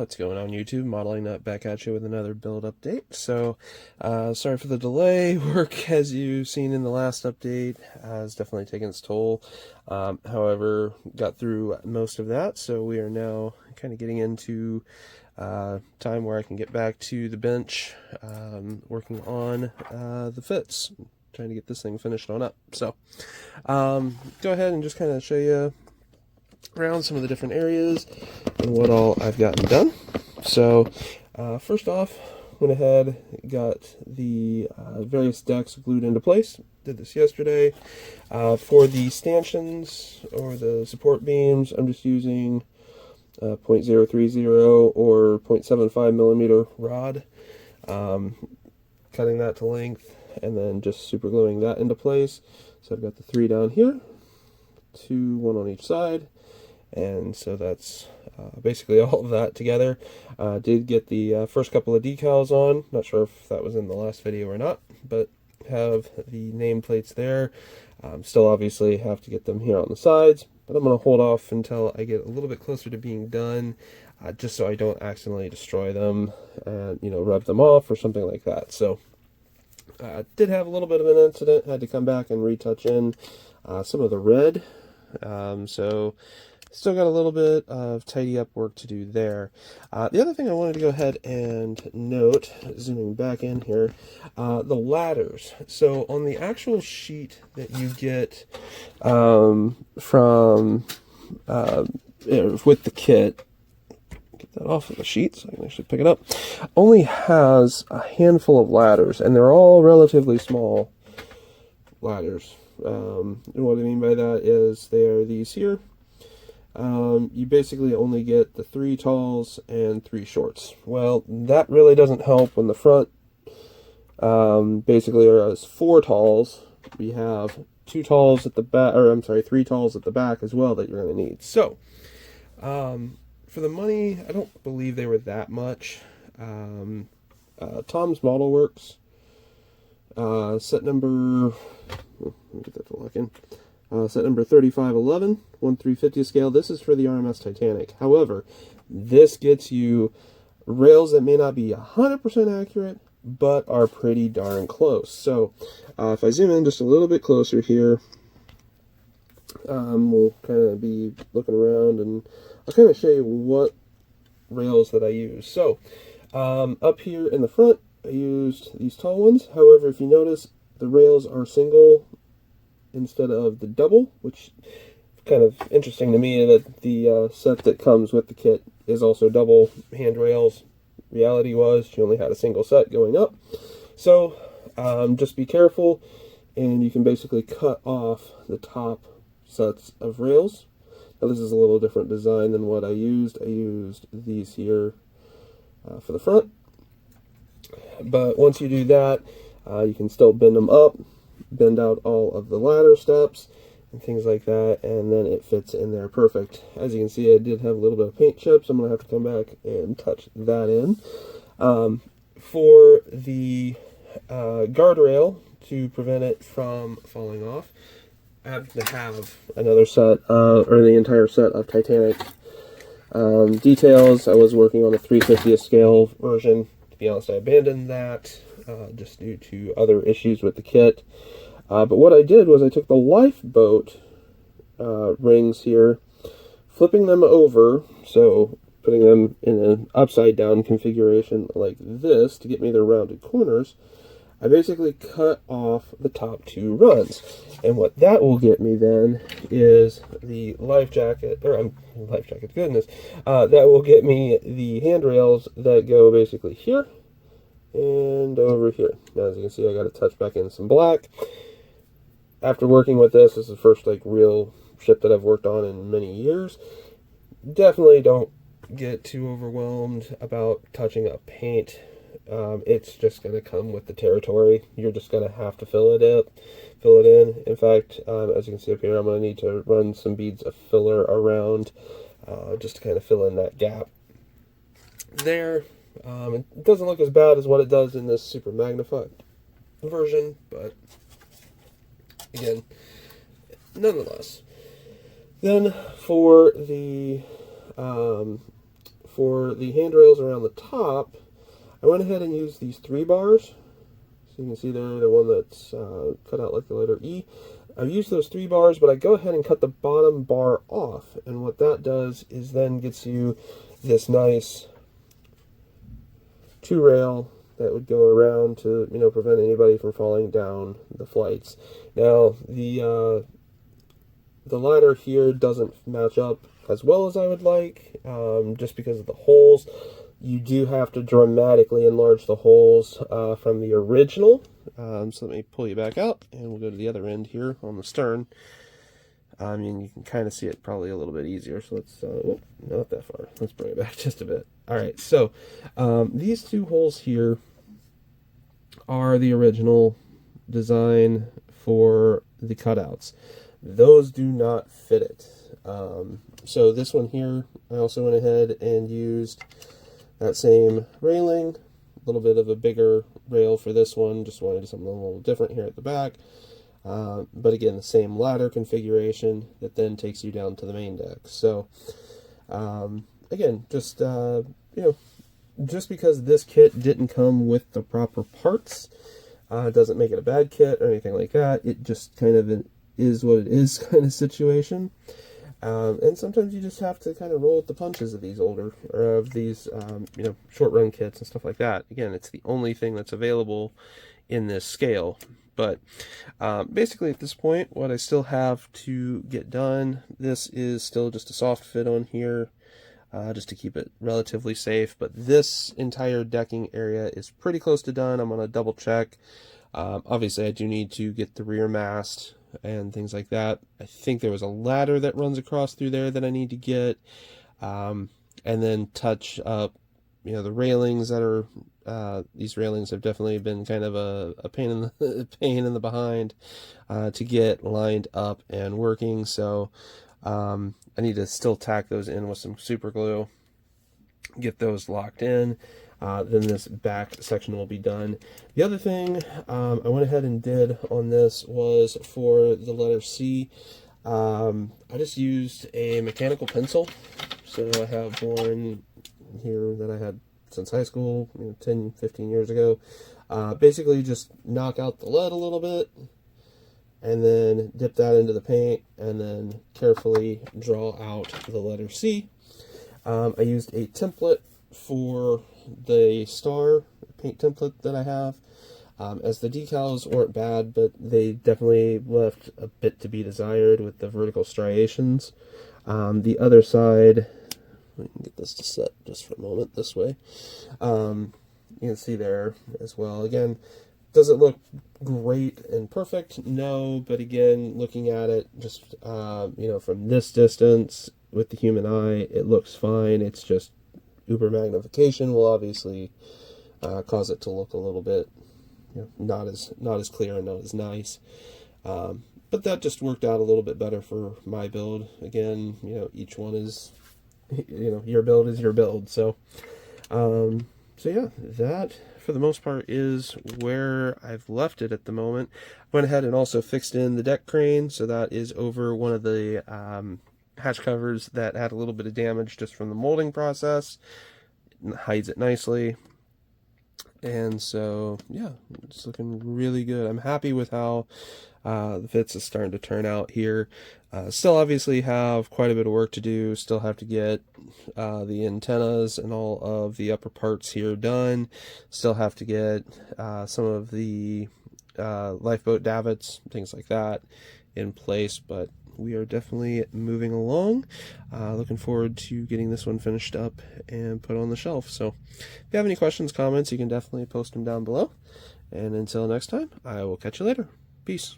What's going on, YouTube? Modeling Nut back at you with another build update. So, sorry for the delay. Work, as you've seen in the last update, has definitely taken its toll. However, got through most of that, so we are now kind of getting into time where I can get back to the bench, working on the fits, trying to get this thing finished on up. So, go ahead and just kind of show you around some of the different areas and what all I've gotten done. So first off, went ahead, got the various decks glued into place. Did this yesterday. For the stanchions or the support beams, I'm just using 0.030 or 0.75 millimeter rod, cutting that to length and then just super gluing that into place. So I've got the 3 down here, 2, 1 on each side. And so that's basically all of that together. Did get the first couple of decals on. Not sure if that was in the last video or not, but have the nameplates there. Still obviously have to get them here on the sides, but I'm going to hold off until I get a little bit closer to being done, just so I don't accidentally destroy them and, rub them off or something like that. So did have a little bit of an incident. Had to come back and retouch in some of the red. So still got a little bit of tidy up work to do there. The other thing I wanted to go ahead and note, zooming back in here, the ladders. So on the actual sheet that you get from with the kit, get that off of the sheet so I can actually pick it up, only has a handful of ladders, and they're all relatively small ladders. And what I mean by that is they are these here. You basically only get the 3 talls and 3 shorts. Well, that really doesn't help when the front basically are 4 talls. We have 2 talls at the back, or I'm sorry, 3 talls at the back as well that you're going to need. So, for the money, I don't believe they were that much. Tom's Model Works, set number, let me get that to lock in. Set number 3511, 1/350 scale. This is for the RMS Titanic. However, this gets you rails that may not be 100% accurate, but are pretty darn close. So, if I zoom in just a little bit closer here, we'll kind of be looking around, and I'll kind of show you what rails that I use. So, up here in the front, I used these tall ones. However, if you notice, the rails are single instead of the double, which is kind of interesting to me that the set that comes with the kit is also double handrails. Reality was she only had a single set going up. So just be careful, and you can basically cut off the top sets of rails. Now this is a little different design than what I used. I used these here for the front. But once you do that, you can still bend them up, bend out all of the ladder steps and things like that, and then it fits in there perfect. As you can see, I did have a little bit of paint chips. I'm going to have to come back and touch that in. For the guardrail, to prevent it from falling off, I have to have another set, or the entire set of Titanic details. I was working on a 3/50th scale version. To be honest, I abandoned that just due to other issues with the kit. But what I did was I took the lifeboat rings here, flipping them over, so putting them in an upside down configuration like this to get me the rounded corners. I basically cut off the top 2 runs, and what that will get me then is the life jacket, or life jacket, goodness, that will get me the handrails that go basically here and over here. Now, as you can see, I got to touch back in some black. After working with this is the first real ship that I've worked on in many years. Definitely don't get too overwhelmed about touching up paint. It's just going to come with the territory. You're just going to have to fill it in. In fact, as you can see up here, I'm going to need to run some beads of filler around just to kind of fill in that gap there. It doesn't look as bad as what it does in this super magnified version, but again, nonetheless. Then for the for the handrails around the top, I went ahead and used these 3 bars. So you can see there, the one that's cut out like the letter E. I've used those 3 bars, but I go ahead and cut the bottom bar off. And what that does is then gets you this nice 2 rail that would go around to, prevent anybody from falling down the flights. Now, the ladder here doesn't match up as well as I would like, just because of the holes. You do have to dramatically enlarge the holes from the original. So let me pull you back out, and we'll go to the other end here on the stern. You can kind of see it probably a little bit easier. So let's, not that far. Let's bring it back just a bit. All right, so these 2 holes here are the original design for the cutouts. Those do not fit it. So this one here, I also went ahead and used that same railing, a little bit of a bigger rail for this one, just wanted something a little different here at the back. But again, the same ladder configuration that then takes you down to the main deck. So again, just just because this kit didn't come with the proper parts, doesn't make it a bad kit or anything like that. It just kind of is what it is kind of situation. And sometimes you just have to kind of roll with the punches of these short run kits and stuff like that. Again, it's the only thing that's available in this scale. But basically at this point, what I still have to get done, this is still just a soft fit on here, just to keep it relatively safe. But this entire decking area is pretty close to done. I'm going to double check. Obviously, I do need to get the rear mast and things like that. I think there was a ladder that runs across through there that I need to get, and then touch up, the railings that are, these railings have definitely been kind of a pain in the behind to get lined up and working. So I need to still tack those in with some super glue, get those locked in. Then this back section will be done. The other thing I went ahead and did on this was for the letter C. I just used a mechanical pencil. So I have one here that I had since high school, 10, 15 years ago. Basically just knock out the lead a little bit, and then dip that into the paint, and then carefully draw out the letter C. I used a template for the star paint template that I have, as the decals weren't bad, but they definitely left a bit to be desired with the vertical striations. The other side, we can get this to set just for a moment this way. You can see there as well. Again, does it look great and perfect? No, but again, looking at it just from this distance with the human eye, it looks fine. It's just uber magnification will obviously cause it to look a little bit not as clear and not as nice. But that just worked out a little bit better for my build. Again, each one is your build is your build. So yeah, that for the most part is where I've left it at the moment. Went ahead and also fixed in the deck crane, so that is over one of the hatch covers that had a little bit of damage just from the molding process. It hides it nicely. And so, yeah, it's looking really good. I'm happy with how the Fitz is starting to turn out here. Still obviously have quite a bit of work to do. Still have to get the antennas and all of the upper parts here done. Still have to get some of the lifeboat davits, things like that in place, but we are definitely moving along. Looking forward to getting this one finished up and put on the shelf. So if you have any questions, comments, you can definitely post them down below. And until next time, I will catch you later. Peace.